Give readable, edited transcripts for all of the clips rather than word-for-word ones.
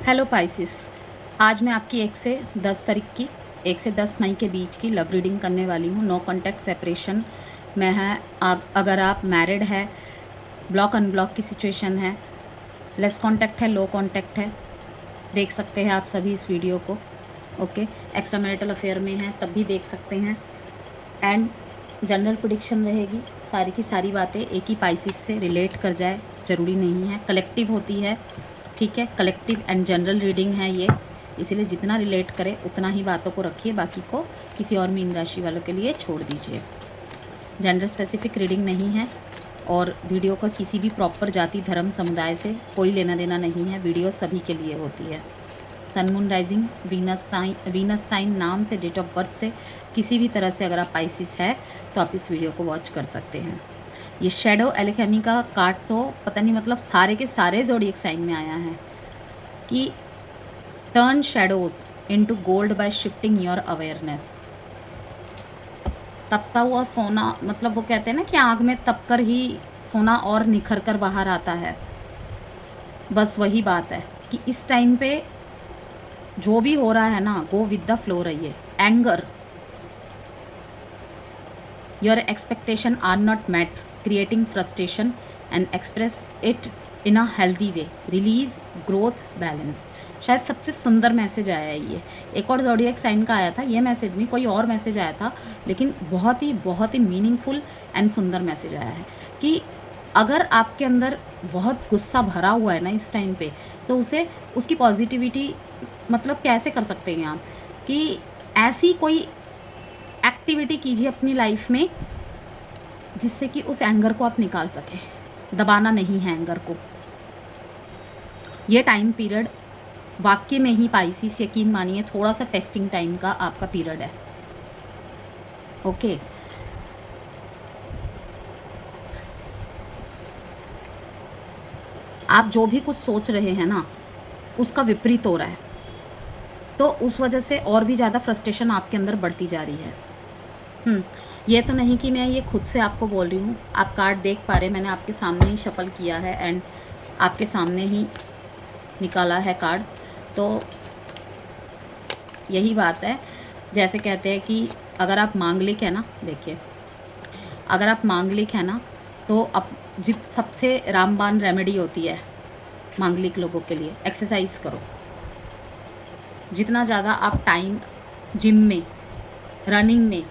Hello Pisces, आज मैं आपकी 1 से 10 मई के बीच की लव रीडिंग करने वाली हूँ। नो कॉन्टैक्ट सेपरेशन में है। अगर आप मैरिड है, ब्लॉक अनब्लॉक की सिचुएशन है, लेस कॉन्टैक्ट है, लो कॉन्टैक्ट है, देख सकते हैं आप सभी इस वीडियो को। ओके, एक्स्ट्रा मैरिटल अफेयर में है तब भी देख सकते हैं। एंड जनरल प्रेडिक्शन रहेगी, सारी की सारी बातें एक ही पाइसिस से रिलेट कर जाए ज़रूरी नहीं है, कलेक्टिव होती है। ठीक है, कलेक्टिव एंड जनरल रीडिंग है ये, इसीलिए जितना रिलेट करे उतना ही बातों को रखिए, बाकी को किसी और मीन राशि वालों के लिए छोड़ दीजिए। जेंडर स्पेसिफिक रीडिंग नहीं है और वीडियो का किसी भी प्रॉपर जाति धर्म समुदाय से कोई लेना देना नहीं है। वीडियो सभी के लिए होती है। Sun moon rising Venus sign नाम से, डेट ऑफ बर्थ से, किसी भी तरह से अगर आप पाइसिस है तो आप इस वीडियो को वॉच कर सकते हैं। ये शेडो एल्केमी का कार्ड तो पता नहीं, मतलब सारे के सारे ज़ोडिएक साइन में आया है कि turn shadows into gold by shifting your awareness. तपता हुआ सोना, मतलब वो कहते हैं ना कि आग में तपकर ही सोना और निखर कर बाहर आता है। बस वही बात है कि इस टाइम पे जो भी हो रहा है ना, गो विद द फ्लो रहिए। Anger, your expectation are not met, creating frustration and express it in a healthy way, release growth balance. शायद सबसे सुंदर मैसेज आया है ये। एक और ज़ोडिएक साइन का आया था ये मैसेज, नहीं कोई और मैसेज आया था, लेकिन बहुत ही मीनिंगफुल एंड सुंदर मैसेज आया है कि अगर आपके अंदर बहुत गुस्सा भरा हुआ है ना इस टाइम पे, तो उसे उसकी पॉजिटिविटी, मतलब कैसे कर सकते हैं आप कि ऐसी कोई एक्टिविटी कीजिए अपनी लाइफ में जिससे कि उस एंगर को आप निकाल सकें। दबाना नहीं है एंगर को। ये टाइम पीरियड वाकई में ही पाइसिस, यकीन मानिए, थोड़ा सा टेस्टिंग टाइम का आपका पीरियड है। ओके, आप जो भी कुछ सोच रहे हैं ना उसका विपरीत हो रहा है, तो उस वजह से और भी ज़्यादा फ्रस्ट्रेशन आपके अंदर बढ़ती जा रही है। ये तो नहीं कि मैं ये खुद से आपको बोल रही हूँ, आप कार्ड देख पा रहे, मैंने आपके सामने ही शफल किया है एंड आपके सामने ही निकाला है कार्ड। तो यही बात है, जैसे कहते हैं कि अगर आप मांगलिक है ना, देखिए अगर आप मांगलिक है ना तो अब सबसे रामबाण रेमेडी होती है मांगलिक लोगों के लिए, एक्सरसाइज करो। जितना ज़्यादा आप टाइम जिम में, रनिंग में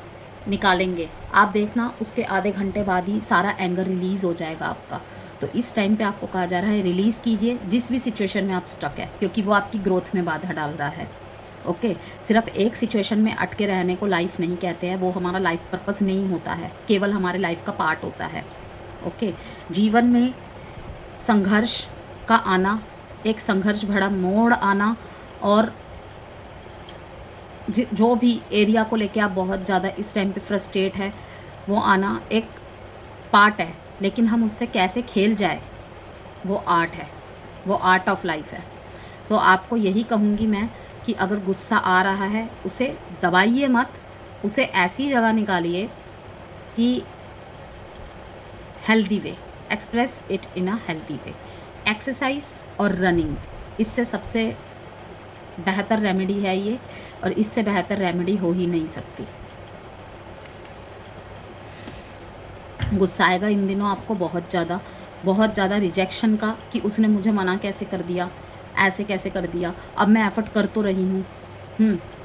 निकालेंगे, आप देखना उसके आधे घंटे बाद ही सारा एंगर रिलीज़ हो जाएगा आपका। तो इस टाइम पे आपको कहा जा रहा है रिलीज़ कीजिए जिस भी सिचुएशन में आप स्टक है, क्योंकि वो आपकी ग्रोथ में बाधा डाल रहा है। ओके, सिर्फ एक सिचुएशन में अटके रहने को लाइफ नहीं कहते हैं, वो हमारा लाइफ पर्पस नहीं होता है, केवल हमारे लाइफ का पार्ट होता है। ओके, जीवन में संघर्ष का आना, एक संघर्ष भरा मोड़ आना, और जो भी एरिया को लेके आप बहुत ज़्यादा इस टाइम पे फ्रस्ट्रेट है, वो आना एक पार्ट है, लेकिन हम उससे कैसे खेल जाए वो आर्ट है, वो आर्ट ऑफ लाइफ है। तो आपको यही कहूँगी मैं कि अगर गुस्सा आ रहा है उसे दबाइए मत, उसे ऐसी जगह निकालिए कि healthy way, express it in a healthy way. Exercise और रनिंग, इससे सबसे बेहतर रेमेडी है ये, और इससे बेहतर रेमेडी हो ही नहीं सकती। गुस्सा आएगा इन दिनों आपको बहुत ज़्यादा रिजेक्शन का, कि उसने मुझे मना कैसे कर दिया, ऐसे कैसे कर दिया, अब मैं एफर्ट कर तो रही हूँ,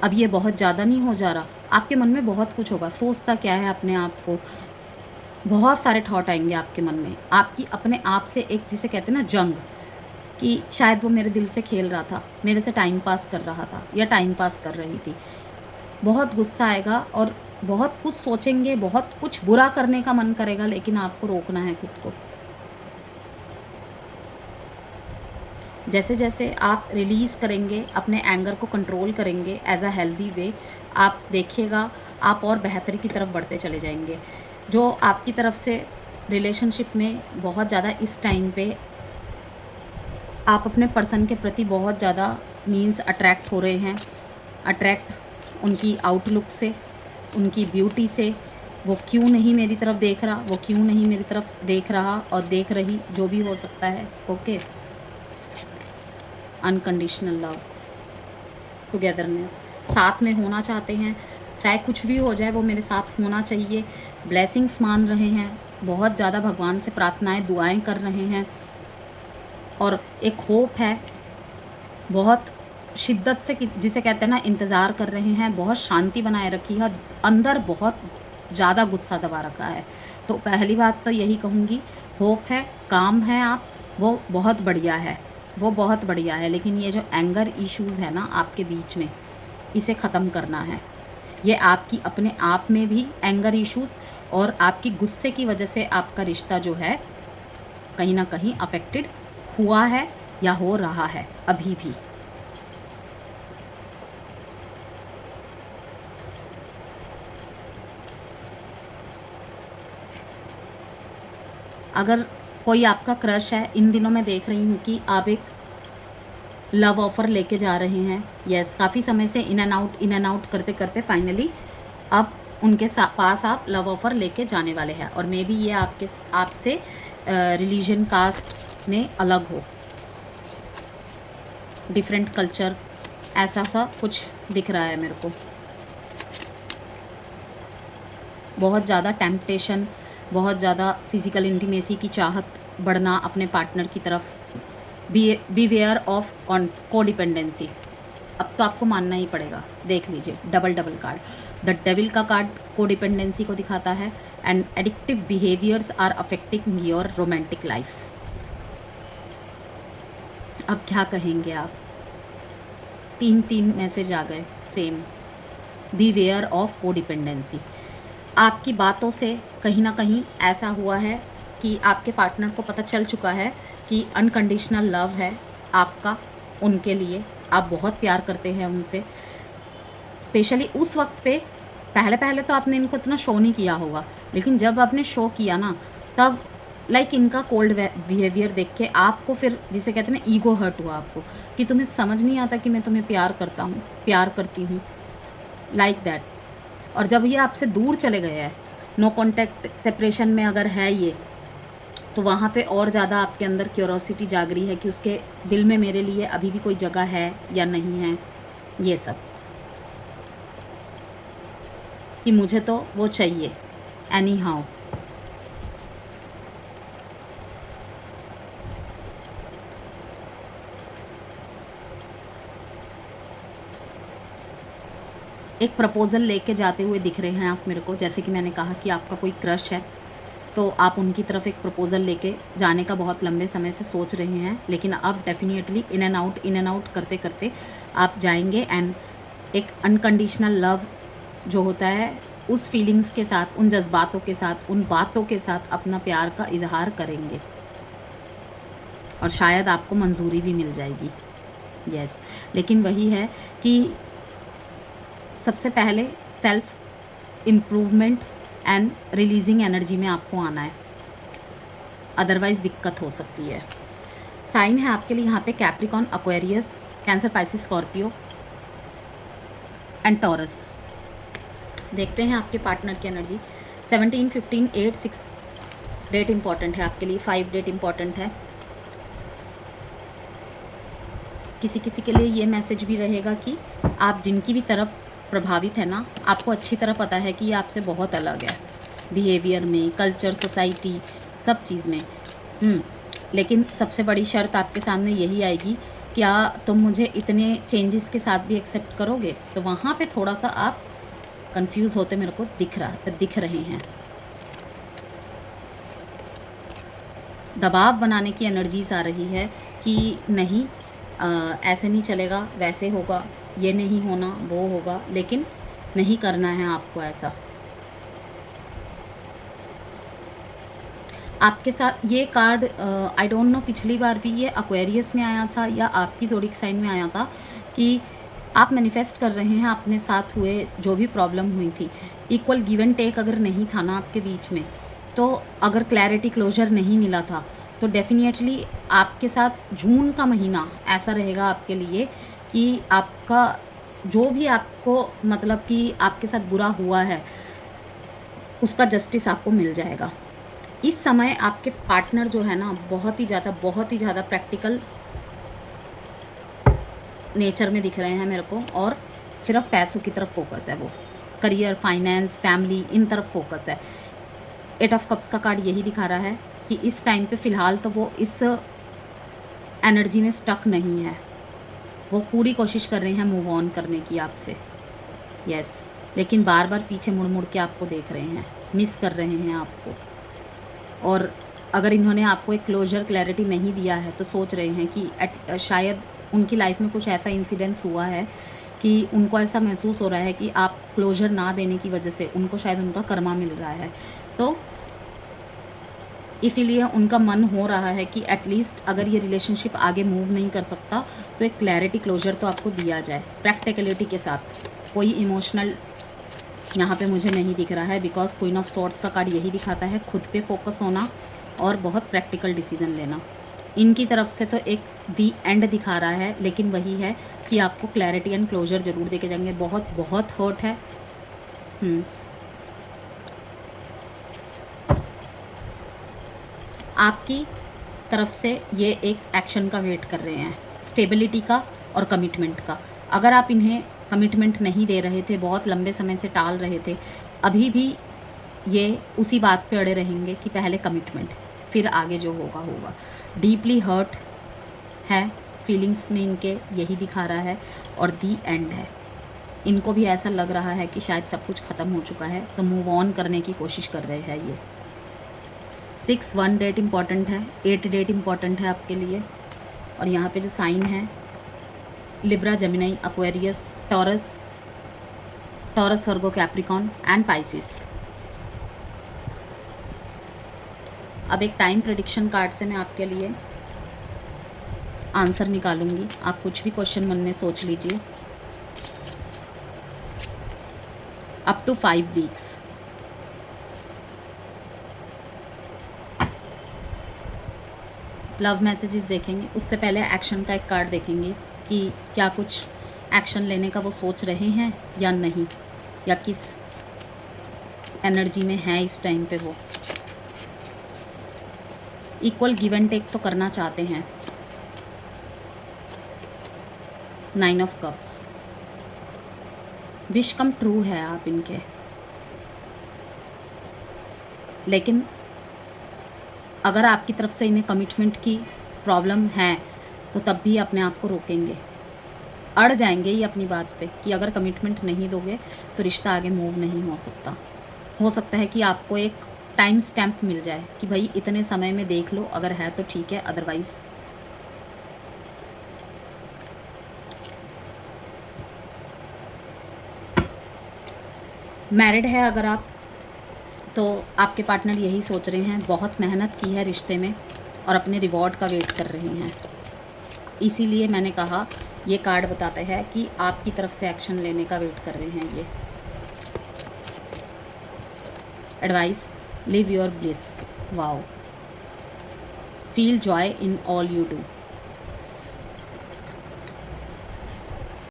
अब ये बहुत ज़्यादा नहीं हो जा रहा। आपके मन में बहुत कुछ होगा, सोचता क्या है अपने आप को, बहुत सारे थॉट आएंगे आपके मन में, आपकी अपने आप से एक, जिसे कहते हैं ना जंग, कि शायद वो मेरे दिल से खेल रहा था, मेरे से टाइम पास कर रहा था या टाइम पास कर रही थी। बहुत गुस्सा आएगा और बहुत कुछ सोचेंगे, बहुत कुछ बुरा करने का मन करेगा, लेकिन आपको रोकना है खुद को। जैसे जैसे आप रिलीज़ करेंगे, अपने एंगर को कंट्रोल करेंगे एज अ हेल्दी वे, आप देखिएगा आप और बेहतरी की तरफ बढ़ते चले जाएंगे। जो आपकी तरफ से रिलेशनशिप में बहुत ज़्यादा इस टाइम पे आप अपने पर्सन के प्रति बहुत ज़्यादा मीन्स अट्रैक्ट हो रहे हैं, अट्रैक्ट उनकी आउटलुक से, उनकी ब्यूटी से, वो क्यों नहीं मेरी तरफ देख रहा, वो क्यों नहीं मेरी तरफ देख रहा और देख रही, जो भी हो सकता है। ओके, अनकंडीशनल लव, टुगेदरनेस, साथ में होना चाहते हैं, चाहे कुछ भी हो जाए वो मेरे साथ होना चाहिए, ब्लेसिंग्स मान रहे हैं, बहुत ज़्यादा भगवान से प्रार्थनाएं दुआएं कर रहे हैं, और एक होप है, बहुत शिद्दत से जिसे कहते हैं ना इंतज़ार कर रहे हैं, बहुत शांति बनाए रखी है, अंदर बहुत ज़्यादा गुस्सा दबा रखा है। तो पहली बात तो यही कहूँगी, होप है, काम है आप, वो बहुत बढ़िया है, वो बहुत बढ़िया है। लेकिन ये जो एंगर इश्यूज़ है ना आपके बीच में, इसे ख़त्म करना है। ये आपकी अपने आप में भी एंगर इश्यूज़ और आपकी गुस्से की वजह से आपका रिश्ता जो है कहीं ना कहीं अफेक्टेड हुआ है या हो रहा है अभी भी। अगर कोई आपका क्रश है, इन दिनों मैं देख रही हूँ कि आप एक लव ऑफ़र लेके जा रहे हैं। यस, काफ़ी समय से इन एंड आउट करते करते फाइनली अब उनके पास आप लव ऑफ़र लेके जाने वाले हैं। और मे बी ये आपसे रिलीजन कास्ट में अलग हो, डिफरेंट कल्चर, ऐसा सा कुछ दिख रहा है मेरे को। बहुत ज़्यादा टेम्पटेशन, बहुत ज़्यादा फिज़िकल इंटीमेसी की चाहत बढ़ना अपने पार्टनर की तरफ, बीवेयर ऑफ कोडिपेंडेंसी। अब तो आपको मानना ही पड़ेगा। देख लीजिए, double double card, the devil का कार्ड कोडिपेंडेंसी को दिखाता है, and addictive behaviours are affecting your romantic life. अब क्या कहेंगे आप? तीन मैसेज आ गए सेम, बीवेयर ऑफ कोडिपेंडेंसी। आपकी बातों से कहीं ना कहीं ऐसा हुआ है कि आपके पार्टनर को पता चल चुका है कि अनकंडीशनल लव है आपका उनके लिए, आप बहुत प्यार करते हैं उनसे। स्पेशली उस वक्त पे पहले तो आपने इनको इतना शो नहीं किया होगा, लेकिन जब आपने शो किया ना, तब लाइक इनका कोल्ड बिहेवियर देख के आपको फिर, जिसे कहते हैं ना, ईगो हर्ट हुआ आपको कि तुम्हें समझ नहीं आता कि मैं तुम्हें प्यार करता हूँ, प्यार करती हूँ, लाइक दैट। और जब ये आपसे दूर चले गए हैं, नो कॉन्टैक्ट सेपरेशन में अगर है ये, तो वहाँ पे और ज़्यादा आपके अंदर क्यूरोसिटी जाग रही है कि उसके दिल में मेरे लिए अभी भी कोई जगह है या नहीं है, ये सब, कि मुझे तो वो चाहिए एनी हाउ। एक प्रपोज़ल लेके जाते हुए दिख रहे हैं आप मेरे को, जैसे कि मैंने कहा कि आपका कोई क्रश है, तो आप उनकी तरफ एक प्रपोज़ल लेके जाने का बहुत लंबे समय से सोच रहे हैं, लेकिन अब डेफिनेटली इन एंड आउट करते करते आप जाएंगे, एंड एक अनकंडीशनल लव जो होता है उस फीलिंग्स के साथ, उन जज्बातों के साथ, उन बातों के साथ अपना प्यार का इजहार करेंगे, और शायद आपको मंजूरी भी मिल जाएगी। यस, लेकिन वही है कि सबसे पहले self improvement and releasing energy में आपको आना है, अदरवाइज़ दिक्कत हो सकती है। साइन है आपके लिए यहाँ पे Capricorn, Aquarius, cancer, Pisces, Scorpio and taurus. देखते हैं आपके पार्टनर की एनर्जी। 17, 15, 8, 6 डेट इंपॉर्टेंट है आपके लिए, 5 डेट इंपॉर्टेंट है। किसी किसी के लिए ये मैसेज भी रहेगा कि आप जिनकी भी तरफ प्रभावित है ना, आपको अच्छी तरह पता है कि ये आपसे बहुत अलग है, बिहेवियर में, कल्चर, सोसाइटी, सब चीज़ में। लेकिन सबसे बड़ी शर्त आपके सामने यही आएगी, क्या तुम मुझे इतने चेंजेस के साथ भी एक्सेप्ट करोगे? तो वहाँ पे थोड़ा सा आप कंफ्यूज होते मेरे को दिख रहे हैं। दबाव बनाने की एनर्जीज आ रही है कि नहीं, ऐसे नहीं चलेगा, वैसे होगा, ये नहीं होना, वो होगा, लेकिन नहीं करना है आपको ऐसा। आपके साथ ये कार्ड, आई डोंट नो, पिछली बार भी ये एक्वेरियस में आया था या आपकी ज़ोडिक साइन में आया था, कि आप मैनिफेस्ट कर रहे हैं अपने साथ हुए जो भी प्रॉब्लम हुई थी, इक्वल गिव एंड टेक अगर नहीं था ना आपके बीच में, तो अगर क्लैरिटी, क्लोजर नहीं मिला था, तो डेफिनेटली आपके साथ जून का महीना ऐसा रहेगा आपके लिए कि आपका जो भी आपको, मतलब कि आपके साथ बुरा हुआ है, उसका जस्टिस आपको मिल जाएगा। इस समय आपके पार्टनर जो है ना, बहुत ही ज़्यादा प्रैक्टिकल नेचर में दिख रहे हैं मेरे को, और सिर्फ पैसों की तरफ फोकस है, वो करियर, फाइनेंस, फैमिली, इन तरफ फोकस है। 8 ऑफ कप्स का कार्ड यही दिखा रहा है कि इस टाइम पे फ़िलहाल तो वो इस एनर्जी में स्टक नहीं है, वो पूरी कोशिश कर रहे हैं मूव ऑन करने की आपसे, यस, लेकिन बार बार पीछे मुड़ मुड़ के आपको देख रहे हैं, मिस कर रहे हैं आपको। और अगर इन्होंने आपको एक क्लोजर क्लैरिटी नहीं दिया है तो सोच रहे हैं कि शायद उनकी लाइफ में कुछ ऐसा इंसिडेंस हुआ है कि उनको ऐसा महसूस हो रहा है कि आप क्लोजर ना देने की वजह से उनको शायद उनका कर्मा मिल रहा है, तो इसीलिए उनका मन हो रहा है कि एटलीस्ट अगर ये रिलेशनशिप आगे मूव नहीं कर सकता तो एक क्लैरिटी, क्लोजर तो आपको दिया जाए प्रैक्टिकलिटी के साथ। कोई इमोशनल यहाँ पे मुझे नहीं दिख रहा है, बिकॉज क्वीन ऑफ सॉर्ड्स का कार्ड यही दिखाता है खुद पे फोकस होना और बहुत प्रैक्टिकल डिसीजन लेना। इनकी तरफ से तो एक दी एंड दिखा रहा है, लेकिन वही है कि आपको क्लैरिटी एंड क्लोजर ज़रूर देके जाएंगे। बहुत बहुत हर्ट है। आपकी तरफ से ये एक एक्शन का वेट कर रहे हैं, स्टेबिलिटी का और कमिटमेंट का। अगर आप इन्हें कमिटमेंट नहीं दे रहे थे, बहुत लंबे समय से टाल रहे थे, अभी भी ये उसी बात पे अड़े रहेंगे कि पहले कमिटमेंट, फिर आगे जो होगा होगा। डीपली हर्ट है, फीलिंग्स में इनके यही दिखा रहा है, और दी एंड है। इनको भी ऐसा लग रहा है कि शायद सब कुछ ख़त्म हो चुका है, तो मूव ऑन करने की कोशिश कर रहे हैं ये। 6-1 डेट इम्पॉर्टेंट है, 8 डेट इम्पॉर्टेंट है आपके लिए। और यहाँ पे जो साइन है, Libra, Gemini, Aquarius, taurus, Virgo, Capricorn and Pisces. अब एक टाइम प्रेडिक्शन कार्ड से मैं आपके लिए आंसर निकालूंगी। आप कुछ भी क्वेश्चन मन में सोच लीजिए। Up to 5 weeks. Love messages देखेंगे, उससे पहले एक्शन का एक कार्ड देखेंगे कि क्या कुछ एक्शन लेने का वो सोच रहे हैं या नहीं, या किस एनर्जी में है इस टाइम पे वो। इक्वल गिव एंड टेक तो करना चाहते हैं। 9 of cups, wish come true है आप इनके, लेकिन अगर आपकी तरफ से इन्हें कमिटमेंट की प्रॉब्लम है तो तब भी अपने आप को रोकेंगे, अड़ जाएंगे ही अपनी बात पे कि अगर कमिटमेंट नहीं दोगे तो रिश्ता आगे मूव नहीं हो सकता। हो सकता है कि आपको एक टाइम स्टैम्प मिल जाए कि भाई इतने समय में देख लो, अगर है तो ठीक है, अदरवाइज मैरिड है अगर आप, तो आपके पार्टनर यही सोच रहे हैं, बहुत मेहनत की है रिश्ते में और अपने रिवॉर्ड का वेट कर रहे हैं। इसीलिए मैंने कहा ये कार्ड बताता है कि आपकी तरफ से एक्शन लेने का वेट कर रहे हैं ये। Advice, live your bliss, wow, feel joy in all you do.